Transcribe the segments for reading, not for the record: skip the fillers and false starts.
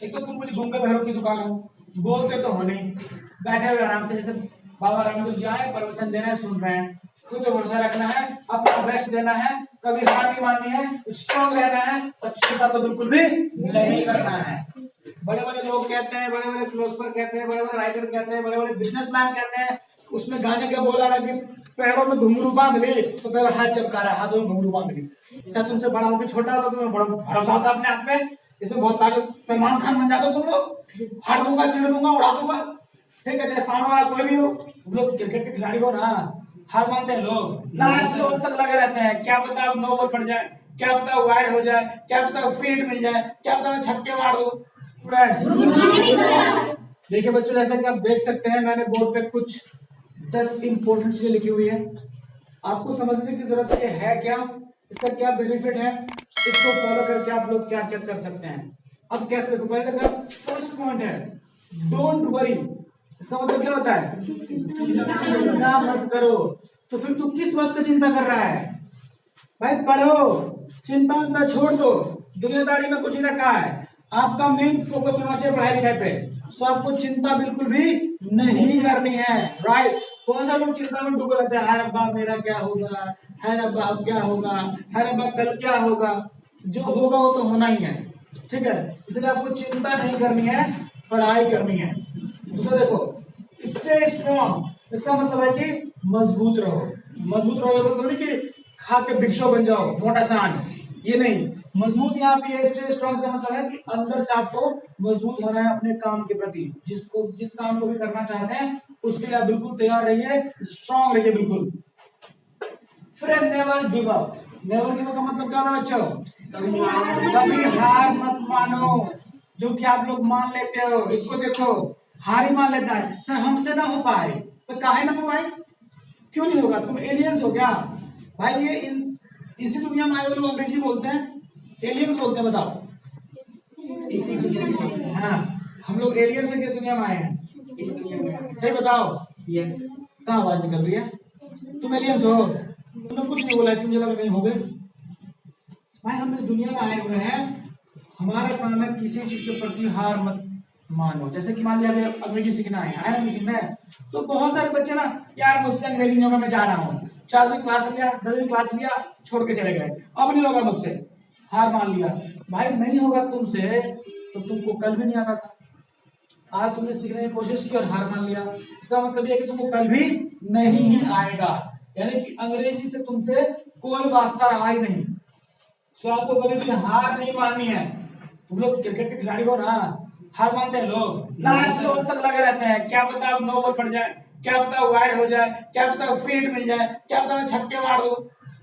एक तो तुम कुछ गूंगे बहरों की दुकान हो, बोलते तो हो नहीं, बैठे हुए आराम से जैसे बाबा रामदेव जी आए प्रवचन दे रहे हैं, सुन रहे हैं। खुद तो भरोसा रखना है, अपना बेस्ट देना है, कभी हार नहीं माननी है, स्ट्रॉन्ग रहना है, चिंता तो बिल्कुल भी नहीं करना है। बड़े बड़े लोग कहते हैं, बड़े बड़े फिलोसफर कहते हैं, बड़े बड़े राइटर कहते हैं, बड़े बड़े बिजनेसमैन कहते हैं, उसमें गाने का बोला रहा कि पैरों में घुंघरू बांध ली तो तेरा हाथ चमका रहा है, हाथों में घुंघरू बांध ली। चाहे तुमसे बड़ा हो कि छोटा हो, तुम्हें बड़ा भरोसा होता अपने आप में, इसमें बहुत ताकत, सलमान खान बन जाते तुम लोग, फाड़ दूंगा, चिड़ दूंगा, उड़ा दूंगा। ठीक है, चाहे सामने वाला कोई भी हो, तुम लोग क्रिकेट के खिलाड़ी हो ना, हार मानते हैं लोग, लास्ट ओवर तक लगे रहते हैं, क्या पता नो बॉल पड़ जाए, क्या पता वाइड हो जाए, क्या पता फील्ड मिल जाए, क्या पता मैं छक्के मार दूं। फ्रेंड्स देखिए बच्चों, जैसा कि आप देख सकते हैं, मैंने बोर्ड पे कुछ 10 इंपॉर्टेंट चीजें लिखी हुई है। आपको समझने की जरूरत ये है क्या, इसका क्या बेनिफिट है, इसको फॉलो करके आप लोग क्या क्या कर सकते हैं। अब कैसे देखो, पहले देखो फर्स्ट पॉइंट है डोंट वरी। इसका मतलब क्या होता है, चिंता मत करो। तो फिर तू किस बात की चिंता कर रहा है भाई, पढ़ो, चिंता उनका छोड़ दो, दुनियादारी में कुछ नहीं रखा है, आपका मेन फोकस होना चाहिए पढ़ाई लिखाई पे। सो आपको चिंता बिल्कुल भी नहीं करनी है, राइट। कौन सा लोग चिंता में डूबे रहते हैं, हाय रब्बा मेरा क्या होगा, हाय रब्बा अब क्या होगा, हाय रब्बा कल क्या होगा। जो होगा वो तो होना ही है, ठीक है, इसलिए आपको चिंता नहीं करनी है, पढ़ाई करनी है। दूसरा देखो स्टे स्ट्रॉन्ग, इसका मतलब है कि मजबूत रहो। मजबूत रहो मतलब नहीं कि खा के भिक्षु बन जाओ, मोटा सान, ये नहीं। मजबूत यहाँ पे स्टे स्ट्रॉन्ग से मतलब है कि अंदर से आपको मजबूत होना है अपने काम के प्रति, जिस काम को भी करना चाहते हैं उसके लिए आप बिल्कुल तैयार रहिए, स्ट्रॉन्ग रहिए बिल्कुल। फिर never give up. Never give up का मतलब क्या होता है बच्चों, कभी हार मत मानो। जो कि आप लोग मान लेते हो, इसको देखो, हार ही मान लेता है, सर हमसे ना हो पाए तो काहे ना हो पाए, क्यों नहीं होगा, तुम एलियंस हो क्या भाई। ये इसी दुनिया में आए हुए लोग अंग्रेजी बोलते हैं, एलियंस बोलते हैं, बताओ। हाँ, हम लोग एलियंस से किस दुनिया में आए हैं, सही बताओ। कहाँ आवाज निकल रही है, तुम एलियंस हो, तुमने कुछ नहीं बोला, इसकी मुझे लगा कहीं हो गए। भाई हम इस दुनिया में आए हुए हैं, हमारा काम है किसी चीज के प्रति हार मत मानो। जैसे कि मान लिया अभी अंग्रेजी सीखना है ना किसी में, तो बहुत सारे बच्चे ना, यार मुझसे अंग्रेजी नहीं होगा, मैं जा रहा हूँ, 4 दिन क्लास लिया, 10 दिन क्लास लिया, छोड़ के चले गए, अब नहीं होगा मुझसे, हार मान लिया। भाई नहीं होगा तुमसे तो तुमको कल भी नहीं आता था, आज तुमने सीखने की कोशिश की और हार मान लिया, इसका मतलब यह कि तुमको कल भी नहीं ही आएगा। यानी कि अंग्रेजी से तुमसे कोई वास्ता रहा ही नहीं। सो आपको कभी भी हार नहीं माननी है। तुम लोग क्रिकेट के खिलाड़ी हो ना, हार मानते हैं लोग, लास्ट ओवर तक लगे रहते हैं, क्या पता अब नो बॉल पड़ जाए, क्या पता वाइड हो जाए, क्या पता फील्ड मिल जाए, क्या पता मैं छक्के मार दूं।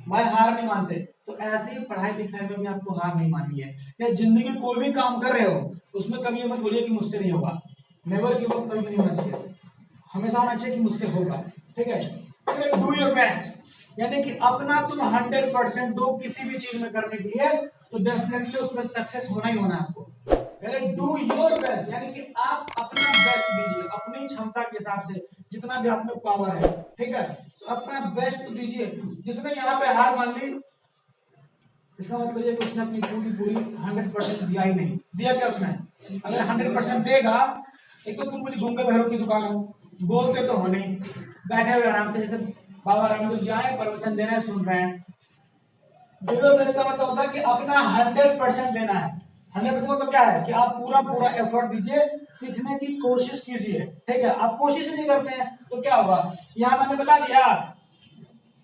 भाई हार नहीं मानते। तो ऐसे ही पढ़ाई लिखाई में भी आपको हार नहीं माननी है, या जिंदगी कोई भी काम कर रहे हो उसमें कभी ये मत बोलिए कि मुझसे नहीं होगा। नेवर गिव अप कभी नहीं होना चाहिए, हमेशा होना चाहिए कि मुझसे होगा, ठीक है। डू योर बेस्ट, यानी कि अपना तुम 100% दो किसी भी चीज में करने के लिए, तो डेफिनेटली उसमें सक्सेस होना ही होना है आपको। डू योर बेस्ट, यानी कि आप अपना बेस्ट दीजिए अपनी क्षमता के हिसाब से, जितना भी आप में पावर है, ठीक है। तो अपना बेस्ट दीजिए। जिसने यहाँ पे हार मान ली, इसका मतलब ये कि उसने अपनी पूरी 100% दिया ही नहीं। दिया क्या उसने, अगर 100% देगा, एक तो तुम कुछ गूंगे बहरों की दुकान हो, बोलते तो हो नहीं, बैठे हुए आराम से जैसे बाबा रामदेव जी आए प्रवचन दे रहे हैं, सुन रहे हैं। डू बेस्ट का मतलब होता है कि अपना 100% देना है। 100% मतलब क्या है कि आप पूरा एफर्ट दीजिए, सीखने की कोशिश कीजिए, ठीक है। आप कोशिश नहीं करते हैं तो क्या होगा, यहाँ मैंने बता दिया,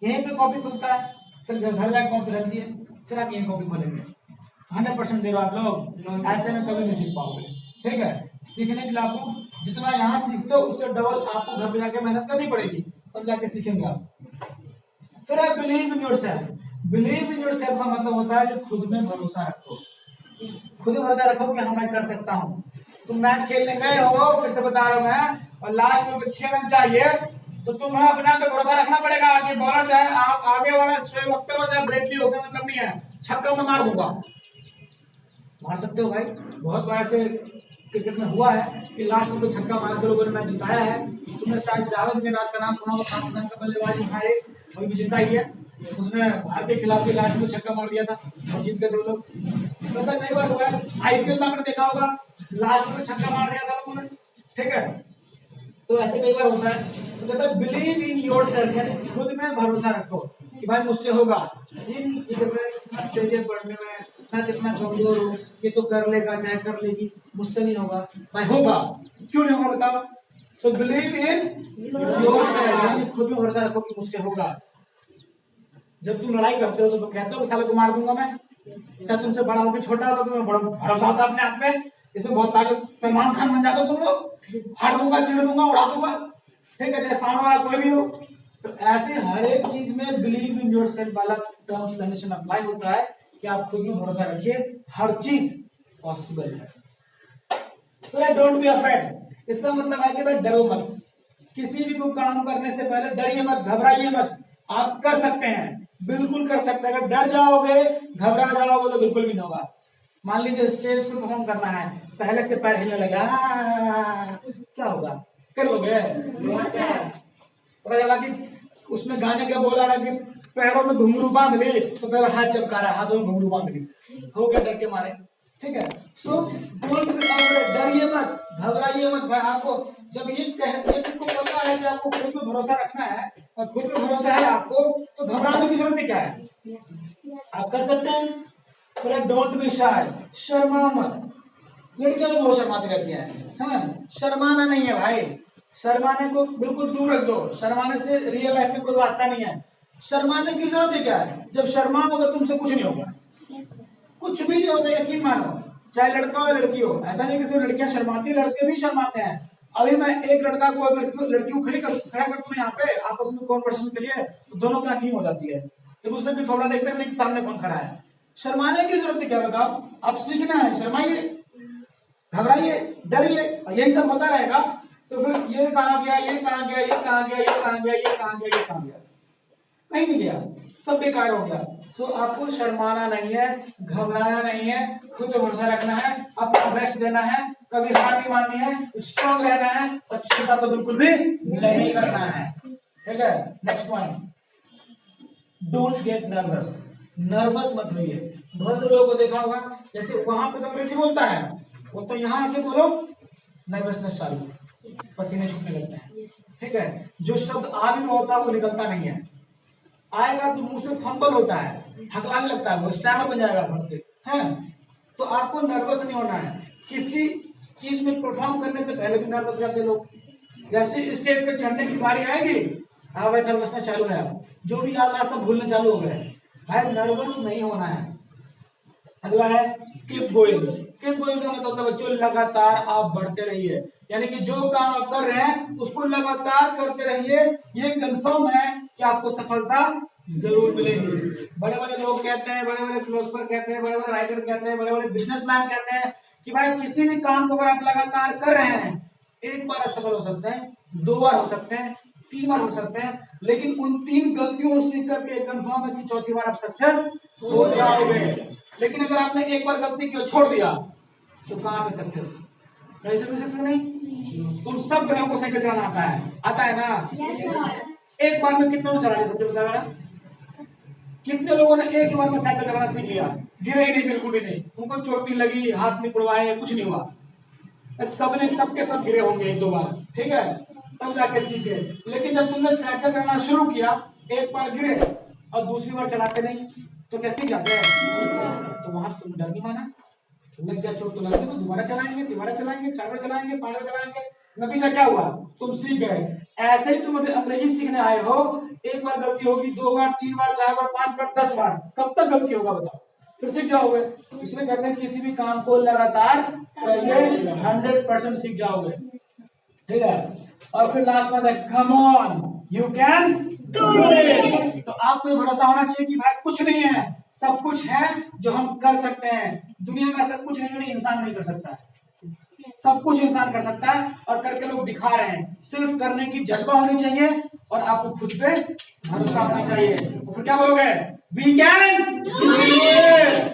यहीं पे कॉपी खुलता है, फिर घर जाकर कॉपी रख दिए, फिर आप यहीं कॉपी खोलेंगे। 100% दे रहे हो आप लोग, ऐसे में कभी नहीं सीख पाओगे, ठीक है। सीखने के लिए आपको जितना यहाँ सीखते हो उससे डबल आपको घर पे जाके मेहनत करनी पड़ेगी, तब जाके सीखेंगे आप। फिर आप believe in yourself. Believe in yourself का मतलब होता है कि खुद में भरोसा रखो, खुद भरोसा रखो कि हाँ मैं कर सकता हूँ। तुम मैच खेलने गए हो, फिर से बता रहा हूँ मैं, और लास्ट में 6 रन चाहिए, तो तुम्हें अपने आप पे भरोसा रखना पड़ेगा कि बॉलर चाहे आगे वाला शोएब अख्तर हो चाहे ब्रेट ली हो, उससे मतलब नहीं है, छक्का मैं मार दूंगा। मार सकते हो भाई, बहुत बार ऐसे क्रिकेट में हुआ है कि लास्ट में कोई छक्का मार के लोगों ने मैच जिताया है। तुमने शायद जावेद मिराज का नाम सुना होगा, पाकिस्तान का बल्लेबाज उठाए, वही भी जिता ही है, उसने भारत के खिलाफ भी लास्ट में छक्का मार दिया था और जीत गए थे लोग। वैसा कई बार हुआ है, आईपीएल में आपने देखा होगा, लास्ट में छक्का मार दिया था लोगों ने, ठीक है। तो ऐसे कई बार होता है। तो कहता है बिलीव इन योर सेल्फ, यानी खुद में भरोसा रखो कि भाई मुझसे होगा। ये नहीं कि मैं चाहिए पढ़ने में, मैं कितना कमजोर हूँ, ये तो कर लेगा चाहे कर लेगी, मुझसे नहीं होगा। भाई होगा, क्यों नहीं होगा बताओ। तो बिलीव इन योर सेल्फ, यानी खुद में भरोसा रखो कि मुझसे होगा। जब तुम लड़ाई करते हो तो कहते हो साले को मार दूंगा मैं, चाहे तुमसे बड़ा हो कि छोटा हो, तो तुम्हें बड़ा भरोसा होता अपने आप में, इसमें बहुत ताकत, सलमान खान बन जाते हो तुम लोग, फाड़ दूंगा, चीड़ दूंगा, उड़ा दूंगा, ठीक है, चाहे सामने वाला कोई भी हो। तो ऐसे हर एक चीज में बिलीव इन योरसेल्फ वाला टर्म्स कंडीशन अप्लाई होता है कि आप खुद में भरोसा रखिए, हर चीज पॉसिबल है। तो डोंट बी अफ्रेड, इसका मतलब है कि भाई डरो मत, किसी भी को काम करने से पहले डरिए मत, घबराइए मत, आप कर सकते हैं, बिल्कुल कर सकते हैं। अगर डर जाओगे, घबरा जाओगे तो बिल्कुल भी नहीं होगा। मान लीजिए स्टेज पर परफॉर्म करना है, पहले से पैर हिलने लगा, क्या होगा, कर लोगे? पता चला कि उसमें गाने का बोला रहा कि पैरों में घुंघरू बांध ली, तो पहले हाथ चमका रहा है, हाथों में घुंघरू बांध ली, हो गया डर के मारे, ठीक है। सो डोंट बी अफ्रेड, डरिए मत, घबराइए मत। भाई आपको जब ये तुमको पता है कि आपको खुद पे भरोसा रखना है और खुद पे भरोसा है आपको, तो घबराने की जरूरत क्या है, आप कर सकते हैं। फिर डोंट बी शाय, शर्मा मत। लड़कियां भी बहुत शर्माती रहती हैं, हाँ, शर्माना नहीं है भाई, शर्माने को बिल्कुल दूर रख दो, शर्माने से रियल लाइफ में कोई वास्ता नहीं है। शर्माने की जरूरत है क्या है, जब शर्माओगे तुमसे कुछ नहीं होगा, कुछ भी नहीं होगा, यकीन मानो, चाहे लड़का हो या लड़की हो। ऐसा नहीं कि सिर्फ लड़कियां शर्माती, लड़के भी शर्माते हैं। अभी मैं एक लड़का को लड़की को खड़ा कर दूं यहाँ पे आपस में कॉन्वर्सेशन के लिए, तो दोनों की आंखें हो जाती है, एक दूसरे की थोड़ा देखते हैं कि सामने कौन खड़ा है। शर्माने की जरूरत है क्या बताओ, आप सीखना है, शर्माइए, घबराइए, डरिए, यही सब होता रहेगा। तो फिर ये कहां गया, ये कहां गया, ये कहां गया, ये कहां गया, ये कहां गया, ये कहां गया, कहीं नहीं गया, सब बेकार हो गया। सो आपको शर्माना नहीं है, घबराना नहीं है, खुद पे भरोसा रखना है, अपना बेस्ट देना है, कभी हार नहीं माननी है, स्ट्रॉन्ग रहना है, पश्चाताप तो बिल्कुल भी नहीं करना है, ठीक है। Next point, don't get nervous, nervous मत होइए। बहुत से लोगों को देखा होगा, जैसे वहां पे तो अंग्रेजी बोलता है, वो तो यहाँ आके बोलो नर्वसनेस चालू, पसीने छूटने लगते हैं, ठीक है, जो शब्द आ भी होता है वो निकलता नहीं है, आएगा तो मुंह से फंबल होता है, हकलाने लगता है, वो स्टैमर बन जाएगा है। तो आपको नर्वस नहीं होना है, किसी चीज में परफॉर्म करने से पहले भी नर्वस रहते लोग, जैसे स्टेज पे चढ़ने की बारी आएगी, हाँ भाई नर्वसनेस चालू है, जो भी याद रहा सब भूलने चालू हो गए, भाई नर्वस नहीं होना है। अगला है कीप गोइंग, कीप गोइंग का मतलब है बच्चों लगातार आप बढ़ते रहिए, यानी कि जो काम आप कर रहे हैं उसको लगातार करते रहिए, ये कंफर्म है कि आपको सफलता जरूर मिलेगी। बड़े बड़े लोग कहते हैं, बड़े बड़े फिलोसोफर कहते हैं, बड़े बड़े राइटर कहते हैं, बड़े बड़े बिजनेसमैन कहते हैं कि भाई किसी भी काम को अगर आप लगातार कर रहे हैं, एक बार असफल हो सकते हैं, 2 बार हो सकते हैं, 3 बार हो सकते हैं, लेकिन उन 3 गलतियों से सीख करके कंफर्म है कि चौथी बार आप सक्सेस हो जाओगे। लेकिन अगर आपने एक बार गलती की छोड़ दिया तो कहां पे सक्सेस, कैसे भी सक्सेस नहीं। तुम सब ग्रहों को साइकिल चलाना आता है ना? एक बार में कितने लोग चला लिए सबसे बताया ना? कितने लोगों ने एक ही बार में साइकिल चलाना सीख लिया, गिरे ही नहीं, बिल्कुल भी नहीं, उनको चोट नहीं लगी, हाथ नहीं उड़वाए, कुछ नहीं हुआ, सबने सबके सब गिरे होंगे 1-2 बार, ठीक है, तब जाके सीखे। लेकिन जब तुमने साइकिल चलाना शुरू किया, एक बार गिरे और दूसरी बार चलाते नहीं तो कैसे जाते हैं, तो वहां तुम डर नहीं माना, लग गया चोट तो लग गई, तो दोबारा चलाएंगे, 4 बार चलाएंगे, 5 बार चलाएंगे, नतीजा क्या हुआ, तुम सीख गए। ऐसे ही तुम अभी अंग्रेजी सीखने आए हो, एक बार गलती होगी, 2 बार, 3 बार, 4 बार, 5 बार, 10 बार, कब तक गलती होगा बताओ, फिर सीख जाओगे। इसलिए कहते हैं किसी भी काम को लगातार करिए, 100% सीख जाओगे, ठीक है। और फिर लास्ट में come on you can do it, तो आपको ये भरोसा होना चाहिए कि भाई कुछ नहीं है, सब कुछ है जो हम कर सकते हैं। दुनिया में ऐसा कुछ नहीं है इंसान नहीं कर सकता है, सब कुछ इंसान कर सकता है और करके लोग दिखा रहे हैं। सिर्फ करने की जज्बा होनी चाहिए और आपको खुद पे भरोसा होना चाहिए। तो फिर क्या बोलोगे, वी कैन डू इट।